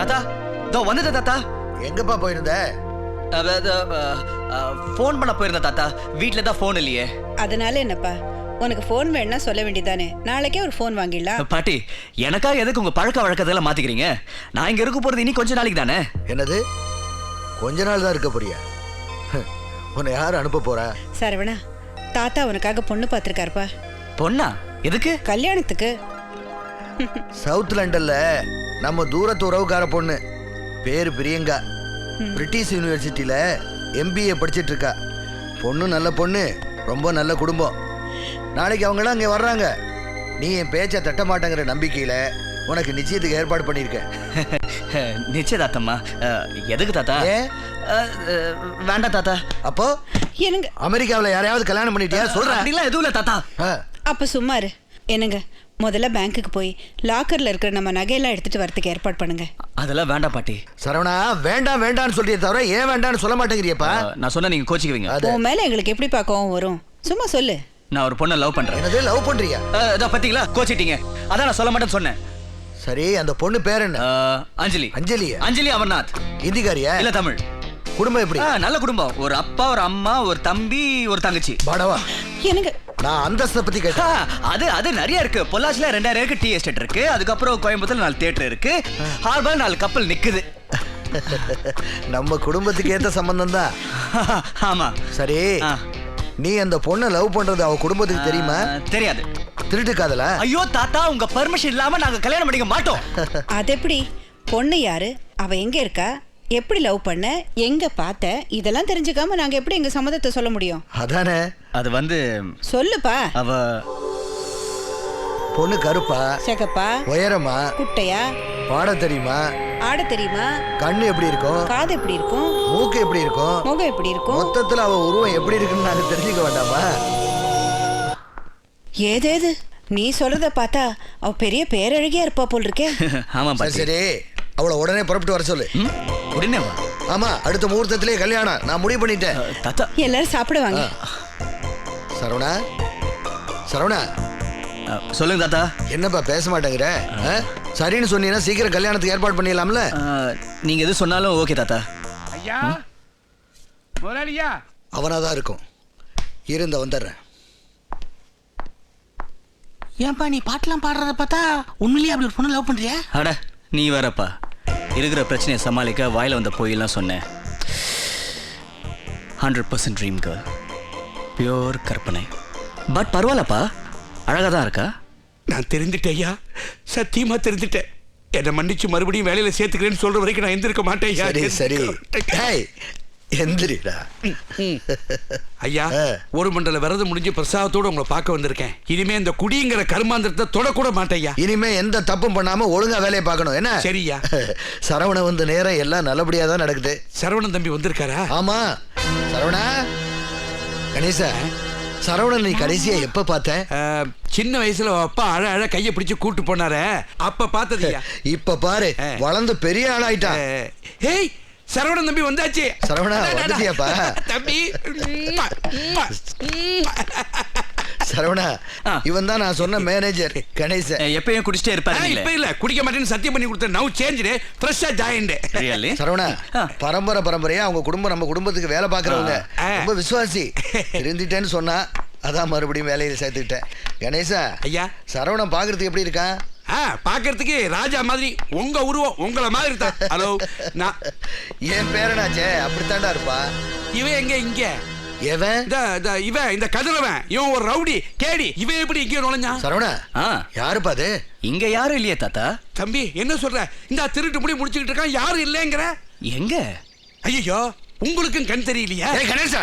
தாத்தா இதோ வந்துட்டேன் தாத்தா. எங்கப்பா போயிருந்த? ஃபோன் பண்ண போயிருந்தேன் தாத்தா. வீட்டில் தான் ஃபோன் இல்லையே. அதனால என்னப்பா, உனக்கு ஃபோன் வேணா சொல்ல வேண்டியதானே, நாளைக்கே ஒரு ஃபோன் வாங்கிடலாம். பாட்டி, எனக்காக எதுக்கு உங்க பழக்க வழக்கத்தெல்லாம் மாத்திக்கிறீங்க? நான் இங்க இருக்க போறது இனி கொஞ்ச நாளைக்கு தானே. என்னது கொஞ்ச நாள் தான் இருக்க போறியா? உன்னை யார் அனுப்ப போறா? சரவணா, தாத்தா உனக்காக பொண்ணு பார்த்துருக்காருப்பா. பொண்ணா? எதுக்கு? கல்யாணத்துக்கு. சவுத் லண்டன்ல நம்ம தூரத்து உறவுக்கார பொண்ணு, பேரு பிரியங்கா. பிரிட்டிஷ் யூனிவர்சிட்டியில MBA படிச்சிட்டு இருக்கா. பொண்ணு நல்ல பொண்ணு, ரொம்ப நல்ல குடும்பம். நாளைக்கு அவங்களாம் அங்கே வர்றாங்க. நீ என் பேச்சை தட்ட மாட்டேங்கிற நம்பிக்கையில உனக்கு நிச்சயத்துக்கு ஏற்பாடு பண்ணியிருக்கேன். நிச்சயதார்த்தமா? எதுக்கு தாத்தா? வேண்டாம் தாத்தா. அப்போ என்னங்க, அமெரிக்காவில் யாரையாவது கல்யாணம் பண்ணிட்டியா? சொல்றேன். அப்படிலாம் எதுவும் இல்லை தாத்தா. அப்ப சும்மா இரு. என்னங்க, முதல்ல பேங்க்குக்கு போய் லாக்கர்ல இருக்கிற நம்ம நகையெல்லாம் எடுத்துட்டு வரதுக்கு ஏற்பாடு பண்ணுங்க. அதெல்லாம் வேண்டாம் பாட்டி. சரவணா, வேண்டாம் வேண்டாம்னு சொல்லியே தவிர ஏன் வேண்டாம்னு சொல்ல மாட்டேங்கிறியப்பா? நான் சொன்னா நீங்க கோச்சிக்குவீங்க. உன் மேல எங்களுக்கு எப்படி கோவம் வரும்? சும்மா சொல்லு. நான் ஒரு பொண்ணை லவ் பண்றேன். என்னது லவ் பண்றியா? அதான் பாத்தீங்களா, கோச்சிட்டீங்க. அதான் நான் சொல்ல மாட்டேன்னு சொன்னேன். சரி, அந்த பொண்ணு பேர் என்ன? அஞ்சலி. அஞ்சலியா? அஞ்சலி அமர்நாத். இந்திக்காரியா? இல்ல, தமிழ். குடும்பம் எப்படி? நல்ல குடும்பம். ஒரு அப்பா, ஒரு அம்மா, ஒரு தம்பி, ஒரு தங்கச்சி. பாடவா? எனக்கு நான் அந்தஸ்தை பத்தி கேட்டேன். அது நிறைய இருக்கு. பொள்ளாச்சில 2000 இருக்கு, டீ எஸ்டேட் இருக்கு. அதுக்கப்புறம் கோயம்புத்தூர்ல 4 தியேட்டர் இருக்கு. ஹார்பர் 4 கப்பல் நிக்குது. நம்ம குடும்பத்துக்கு ஏத்த சம்பந்தம் தான். ஆமா. சரி, நீ அந்த பொண்ணை லவ் பண்றது அவ குடும்பத்துக்கு தெரியுமா? தெரியாது. திருட்டு காதலா? ஐயோ தாத்தா, உங்க பெர்மிஷன் இல்லாம நாங்க கல்யாணம் பண்ணிக்க மாட்டோம். அது எப்படி? பொண்ணு யாரு, அவ எங்க இருக்கா, எப்படி லவ் பண்ண, எங்க பார்த்த, இதெல்லாம் தெரிஞ்சுக்காம நாங்க எப்படி எங்க சம்மதத்தை சொல்ல முடியும்? அதானே. அது வந்து சொல்லுப்பா. அவ பொண்ணு கருப்பா, செகப்பா, உயரமா, குட்டையா, பாட தெரியுமா, ஆட தெரியுமா, கண்ணு எப்படி இருக்கும், காது எப்படி இருக்கும், மூக்கு எப்படி இருக்கும், முகம் எப்படி இருக்கும், மொத்தத்துல அவ உருவம் எப்படி இருக்குன்னு நாங்க தெரிஞ்சுக்க வேண்டாமா? ஏதேது நீ சொல்றத பார்த்தா அவ பெரிய பேரழகியா இருப்பா போல் இருக்கே. ஆமா பாட்டி. சரி, அவளை உடனே புறப்பட்டு வர சொல்லு. உடனே வா. ஆமா, அடுத்த முகூர்த்தத்திலே கல்யாணம். நான் முடிவு பண்ணிட்டேன். தாத்தா, எல்லாரும் சாப்பிடுவாங்க. சரவணா, சரவணா. சொல்லுங்க தாத்தா. என்னப்பா பேச மாட்டேங்கிற? சரின்னு சொன்னீங்கன்னா சீக்கிரம் கல்யாணத்துக்கு ஏற்பாடு பண்ணிடலாம்ல? நீங்க எது சொன்னாலும் ஓகே தாத்தா. ஐயா, முதலாளியா. அவனாதான் இருக்கும். இருந்த வந்துடுறேன். ஏன்பா நீ பாட்டெல்லாம் பாடுறத பார்த்தா உண்மையிலேயே அப்படி ஒரு பொண்ணு லவ் பண்றியா? அட நீ வரப்பா. இருக்கிற பிரச்சனையை சமாளிக்க வாயில வந்த போயெல்லாம் சொன்னேன். 100% ட்ரீம் கேர்ள், பியோர் கற்பனை. பட் பரவாயில்லப்பா, அழகா தான் இருக்கா. நான் தெரிஞ்சுட்டேன் ஐயா, சத்தியமா தெரிஞ்சுட்டேன். என்னை மன்னிச்சு மறுபடியும் வேலையில சேர்த்துக்கிறேன்னு சொல்ற வரைக்கும் நான் எந்திருக்க மாட்டேன் ஐயா. சரி சரி, எந்திரிடா. ஐயா, ஒரு மண்டல விரதம் முடிஞ்சு பிரசாதத்தோட உங்களை பார்க்க வந்திருக்கேன். இனிமே இந்த குடிங்கிற கர்மாந்திரத்தை தொடக்கூட மாட்டேன் ஐயா. இனிமே எந்த தப்பும் பண்ணாம ஒழுங்கா வேலையை பார்க்கணும். என்ன? சரியா. சரவண வந்து நேரம் எல்லாம் நல்லபடியா தான் நடக்குது. சரவணன் தம்பி வந்திருக்காரா? ஆமா. சரவணா, கணேசா, சரவணன் நீ கடைசியா எப்ப பார்த்த? சின்ன வயசுல அப்பா அழ அழ கையை பிடிச்சு கூட்டு போனாரு, அப்ப பார்த்தது. இப்ப பாரு, வளர்ந்து பெரிய ஆளாயிட்டான். ஹேய், சரவணன் தம்பி வந்தாச்சு. சரவணா, வந்துட்டியாப்பா? தம்பி. சரவணா, இவன் தான் நான் சொன்ன மேனேஜர் கணேச. எப்பயும் குடிச்சிட்டே இருப்பாரு. இப்ப இல்ல, குடிக்க மாட்டேன்னு சத்தியம் பண்ணி கொடுத்த. நவ் சேஞ்ச், ஃப்ரெஷ்ஷா ஜாயின்ட். சரவணா, பரம்பரையா அவங்க குடும்பம் நம்ம குடும்பத்துக்கு வேலை பாக்குறவங்க, ரொம்ப விசுவாசி. இருந்துட்டேன்னு சொன்னா அதான் மறுபடியும் வேலையில சேர்த்துக்கிட்டேன். கணேசா ஐயா, சரவணன் பாக்குறதுக்கு எப்படி இருக்கான்? பாக்குறதுக்கு ராஜா மாதிரி, உங்க உருவம் உங்கள மாதிரி தான். ஹலோ, நான் என் பேரனாச்சே, அப்படித்தாண்டா இருப்பா. இவன் எங்க இங்க? இவன் இந்த கதிரவன், இவன் ஒரு ரவுடி கேடி. இவன் எப்படி இங்க நுழைஞ்சா? சரவணா, யாருப்பா அது? இங்க யாரும் இல்லையே தாத்தா. தம்பி என்ன சொல்ற? இந்த திருட்டு முடி முடிச்சுக்கிட்டு இருக்கான், யாரும் இல்லைங்கிற. எங்க? ஐயோ, உங்களுக்கும் கண் தெரியலையா? கணேசா,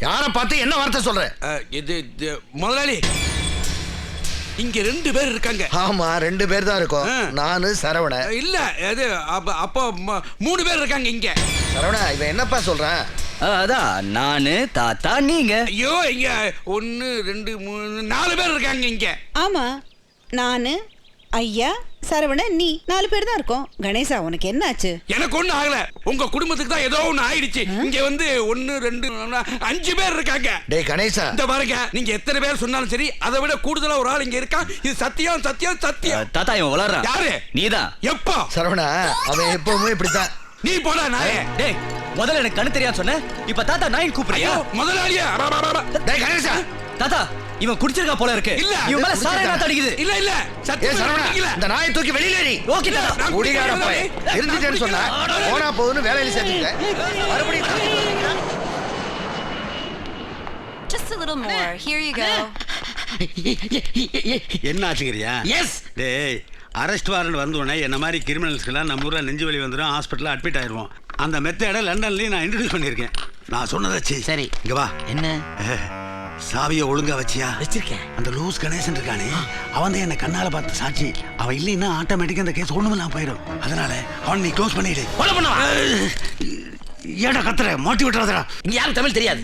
யார பார்த்து என்ன வார்த்தை சொல்ற? இது முதலாளி, இங்க 2 பேர் இருக்காங்க. ஆமா, 2 பேர் தான் இருக்கோம். நானு சரவண. இல்ல, அது அப்போ 3 பேர் இருக்காங்க இங்க. சரவணா, இவன் என்னப்பா சொல்றான்? அதான் நானு, தாத்தா, நீங்க. ஐயோ, இங்க 1 2 3 4 பேர் இருக்காங்க இங்க. ஆமா, நானு, ஐயா சரவணன் நீ 4 பேர் தான் இருக்கோம். கணேசா உனக்கு என்ன ஆச்சு? எனக்கு ஒண்ணு ஆகல, உங்க குடும்பத்துக்கு தான் ஏதோ ஒண்ணு ஆயிடுச்சு. இங்க வந்து 1 2 5 பேர் இருக்காங்க. டேய் கணேசா, இந்த பாருங்க, நீங்க எத்தனை பேர் சொன்னாலும் சரி, அதை விட கூடுதலா ஒரு ஆள் இங்க இருக்கான். இது சத்தியம் சத்தியம் சத்தியம். தாத்தா இவன் வளர்றான். யாரு? நீதான். எப்போ? சரவணா அவன் எப்பவுமே இப்படித்தான். நீ போடா நாயே. டேய் முதல்ல எனக்கு கண்ணு தெரியாது சொன்ன, இப்ப தாத்தா நாயின் கூப்பிடுறியா? முதலாளியா? டேய் கணேசா, தாத்தா இவன் குடிச்சிருக்கா போல இருக்கு. இல்ல. இவன் மேல சாரை நாத்து அடிக்குது. இல்ல இல்ல ஏய் சத்தியம் சரவணா, இல்ல. இந்த நாயை தூக்கி வெளியில எறி. ஓகே தாத்தா. நான் குடிகார குடிக்கிறேன் போய் தானே. இருந்துட்டேன்னு சொன்னா போனா போகுதுன்னு வேலையில சேர்த்துட்டேன். மறுபடியும் Just a little more. Here you go. என்ன ஆச்சுங்கிறியா? எஸ். டேய், அரெஸ்ட் வாரண்ட் வந்த உடனே என்ன மாதிரி கிரிமினல்ஸ்க்கெல்லாம் நம்ம ஊரில் நெஞ்சு வலி வந்துடும், ஹாஸ்பிட்டலில் அட்மிட் ஆயிடுவோம். அந்த மெத்தடை லண்டன்லேயும் நான் இன்ட்ரடியூஸ் பண்ணியிருக்கேன். நான் சொன்னதாச்சு. சரி. இங்க வா. என்ன சாவியை ஒழுங்கா வச்சியா? வச்சிருக்கேன். அந்த லூஸ் கணேசன் இருக்கானே, அவன் தான் என்ன கண்ணால பார்த்து சாட்சி. அவன் இல்லைன்னா ஆட்டோமேட்டிக்கா அந்த கேஸ் ஒண்ணுமில்லாம் போயிடும். அதனால அவன் நீ க்ளோஸ் பண்ணிடு. கொலை பண்ணுவா. ஏடா கத்துற, மாட்டி விட்டுறாதடா. இங்க யாரும் தமிழ் தெரியாது.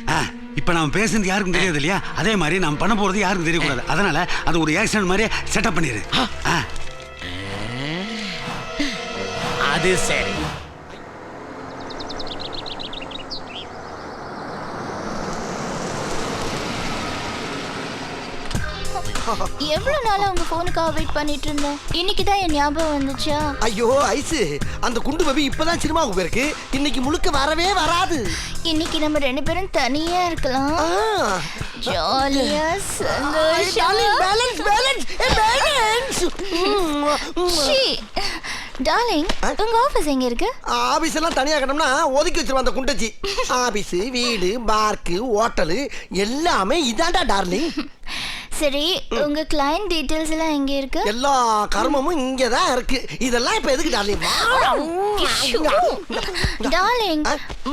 இப்ப நாம பேசுறது யாருக்கும் தெரியாது இல்லையா? அதே மாதிரி நம்ம பண்ண போறது யாருக்கும் தெரியக்கூடாது. அதனால அது ஒரு ஆக்சிடென்ட் மாதிரி செட்டப் பண்ணிடு. அது சரி. எவ்வளவு நாளா உங்க போனுக்காக வெயிட் பண்ணிட்டு இருந்தேன். இன்னைக்கு தான் என் ஞாபகம் வந்துச்சா? ஐயோ ஐசு, அந்த குண்டு பபி இப்பதான் சினிமாவுக்கு போயிருக்கு. இன்னைக்கு முழுக்க வரவே வராது. இன்னைக்கு நம்ம 2 பேரும் தனியா இருக்கலாம். ஜாலியா சந்தோஷமா. டார்லிங், உங்க ஆபீஸ் எங்க இருக்கு? ஆபீஸ் எல்லாம் தனியா கட்டணும்னா ஒதுக்கி வச்சிருவான் அந்த குண்டச்சி. ஆபீஸ், வீடு, பார்க்கு, ஹோட்டலு எல்லாமே இதாண்டா டார்லிங். சரி, உங்க கிளையன்ட் டீடைல்ஸ் எல்லாம் எங்க இருக்கு? எல்லா கர்மமும் இங்கதான் இருக்கு. இதெல்லாம் இப்ப எதுக்கு டார்லிங்? டார்லிங்,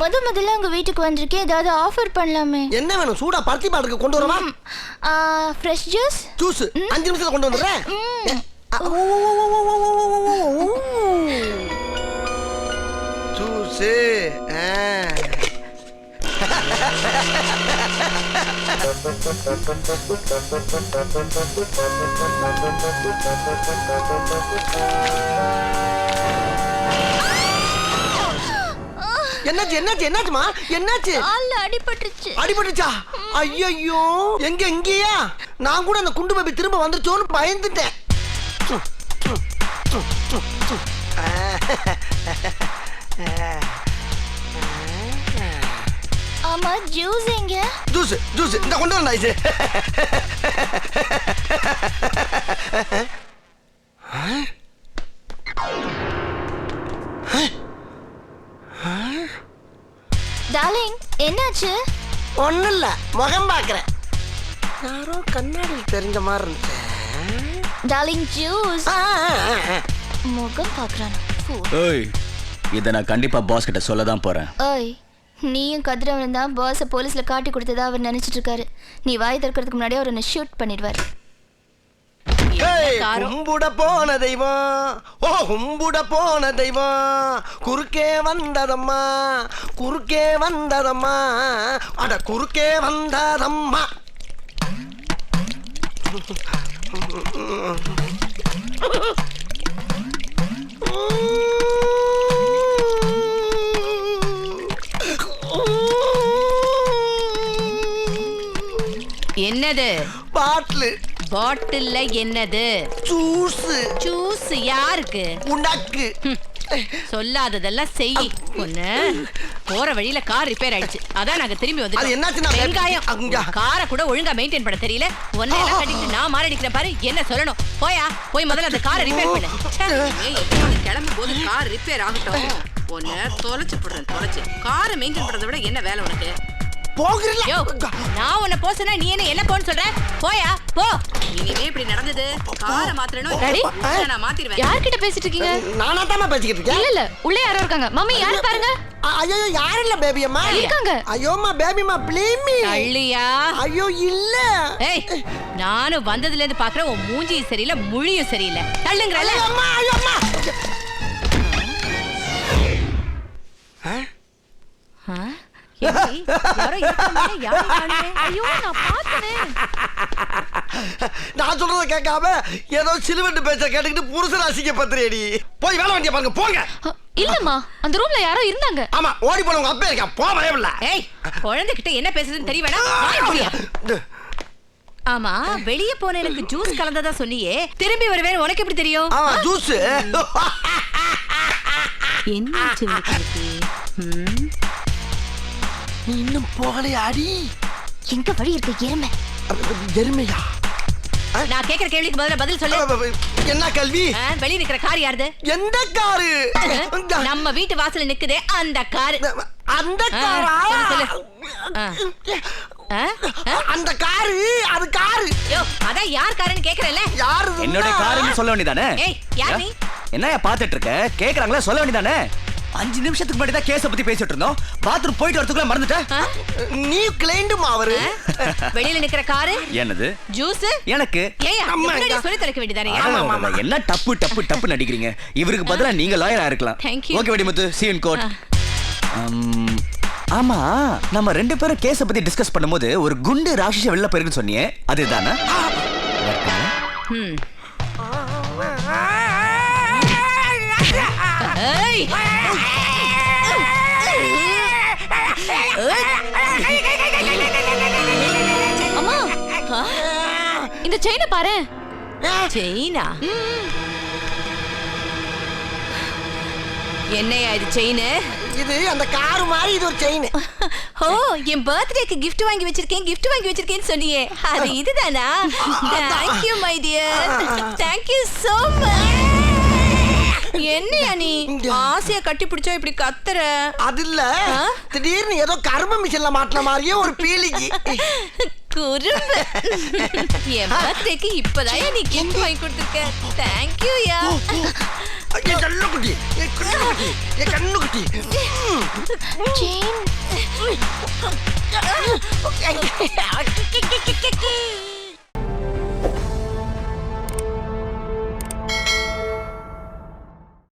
முதல்ல உங்க வீட்டுக்கு வந்திருக்கேன், ஏதாவது ஆஃபர் பண்ணலாமே. என்ன வேணும்? சூடா பருத்தி பாட்டுக்கு கொண்டு வரவா? Fresh juice. ஜூஸ் 5 நிமிஷத்துல கொண்டு வந்துடுறேன். ஜூஸ் என்னாச்சு என்னாச்சு என்னாச்சுமா? என்னாச்சு? கால்ல அடிபட்டுருச்சு. அடிபட்டுச்சா? ஐயோ, எங்க இங்கேயா? நான் கூட அந்த குண்டு பேபி திரும்ப வந்துச்சோன்னு பயந்துட்டேன். ஆமா, ஜூஸ் எங்க? ஜூஸ் ஜூஸ் இந்த கொண்டு வந்தா ஐசு. டார்லிங், என்னாச்சு? ஒண்ணும் இல்ல, முகம் பாக்குறேன். யாரோ கண்ணாடியில் தெரிஞ்ச மாதிரி இருந்துச்சு. Darling, juice. முகம் பாக்குறான். ஏய் இத நான் கண்டிப்பா பாஸ் கிட்ட சொல்ல தான் போறேன். ஓய், நீயும் கதிரவன் தான் பாஸை போலீஸ்ல காட்டி கொடுத்ததா அவர் நினைச்சிட்டு இருக்காரு. நீ வாய் திறக்கிறதுக்கு முன்னாடி அவர் என்ன ஷூட் பண்ணிடுவார். கும்பிட போன தெய்வம், ஓ கும்பிட போன தெய்வம், குறுக்கே வந்ததம்மா, குறுக்கே வந்ததம்மா, அட குறுக்கே வந்ததம்மா. என்னது பாட்டில் பாட்டில்ல என்னது? ஜூஸ். ஜூஸ் யாருக்கு? உனக்கு. சொல்லாததெல்லாம் செய். ஒண்ணு போற வழியில கார் ரிப்பேர் ஆயிடுச்சு, அதான் நாங்க திரும்பி அது வந்து என்னாச்சுன்னா வெங்காயம் காரை கூட ஒழுங்கா மெயின்டைன் பண்ண தெரியல. ஒன்னே எல்லாம் கட்டிட்டு நான் மாரடிக்கிறேன் பாரு. என்ன சொல்லணும்? போயா போய் முதல்ல அந்த காரை ரிப்பேர் பண்ணு. கிளம்பும் போது கார் ரிப்பேர் ஆகட்டும். ஒன்னு தொலைச்சு போடுறேன். தொலைச்சு காரை மெயின்டைன் பண்றதை விட என்ன வேலை உனக்கு? போகிறல. நான் உன்னை போ சொன்னா நீ என்ன போன்னு சொல்ற? போயா போ. இனிமே இப்படி நடந்தது காரை மாத்திரணும். நான் மாத்திடுவேன். யார்கிட்ட பேசிட்டு இருக்கீங்க? நானா தாமா பேசிக்கிட்டு இருக்கேன். இல்ல, உள்ளே யாரோ இருக்காங்க. மம்மி, யாரு பாருங்க. ஐயோ, யாரும் இல்ல பேபி அம்மா இருக்காங்க. ஐயோமா பேபிமா ப்ளீஸ் மீ. அள்ளியா? ஐயோ இல்ல. ஏய், நானும் வந்ததுல இருந்து பாக்குறேன் உன் மூஞ்சியும் சரியில்லை, முழியும் சரியில்லை. தள்ளுங்கறல. அம்மா ஐயோ அம்மா. யாரோ இருக்காங்க, யாரை காணுமே? ஐயோ, நான் பார்த்தனே. நான் சொல்றத கேட்காம ஏதோ சிலுவண்டு பேச்ச கேட்டுக்கிட்டு புருஷன் அசிங்க பத்திரேடி. போய் வேலை வண்டிய பாருங்க போங்க. இல்லம்மா, அந்த ரூம்ல யாரோ இருந்தாங்க. ஆமா, ஓடி போன உங்க அப்பா இருக்கா. போ பயமில்ல. ஏய், குழந்தைகிட்ட என்ன பேசுதுன்னு தெரிய வேணாம். வாய் மூடியா. ஆமா, வெளிய போன எனக்கு ஜூஸ் கலந்ததா சொன்னியே, திரும்பி வருவேன் உனக்கு எப்படி தெரியும்? ஆமா, ஜூஸ். என்னாச்சு உங்களுக்கு? நீ இன்னும் போகலையா அடி? எங்க வழி இருக்க எருமை? எருமையா? நான் கேக்குற கேள்விக்கு பதில் சொல்லு. என்ன கல்வி? வெளிய நிக்கிற கார் யாருது? எந்த காரு? நம்ம வீட்டு வாசல்ல நிக்குதே அந்த கார். அந்த காரா? சொல்லு. அந்த காரு, அது காரு. யோ, அதான் யார் காருன்னு கேக்குறேன்ல. யாரு? என்னோட காருன்னு சொல்ல வேண்டியதானே? ஏய், யார் நீ? என்னையா பாத்துட்டு இருக்க? கேக்குறாங்களா, சொல்ல வேண்டியதானே? 5 நிமிஷத்துக்கு முன்னாடி தான் கேஸ பத்தி பேசிட்டு இருந்தோம். பாத்ரூம் போயிட்டு வரதுக்குள்ள மறந்துட்டேன். நீ கிளைண்டுமா அவரு? வெளியில நிக்கிற காரு என்னது? ஜூஸ் எனக்கு. ஏயா முன்னாடி சொல்லி தரக்க வேண்டியதானே? என்ன டப்பு டப்பு டப்பு நடிக்கிறீங்க? இவருக்கு பதிலா நீங்க லாயரா இருக்கலாம். Thank you. Okay Vedimuthu, see you in court. ஆமா, நம்ம 2 பேரும் கேஸ பத்தி டிஸ்கஸ் பண்ணும்போது ஒரு குண்டு ராட்சச வெளில போயிருக்குன்னு சொன்னியே, அதுதானா? ஏய், அம்மா, இந்த செயினை பாரு. செயினா? என்னையா இது செயின்? இது அந்த காரு மாதிரி இது ஒரு செயின். ஓ, என் பர்த்டேக்கு gift வாங்கி வச்சிருக்கேன்னு சொன்னியே, அது இதுதானா? Thank you my dear. Thank you so much. என்னையா நீ ஆசையா கட்டி பிடிச்சா இப்படி கத்துற? அது இல்ல, திடீர்னு ஏதோ கர்ம மிஷின்ல மாட்டின மாதிரியே ஒரு பீலிங்கி. குறும்பு. என் பர்த்டேக்கு இப்பதான் நீ gift வாங்கி கொடுத்திருக்க. Thank you yeah. N Kannukutti, N Kannukutti, N Kannukutti. Chain.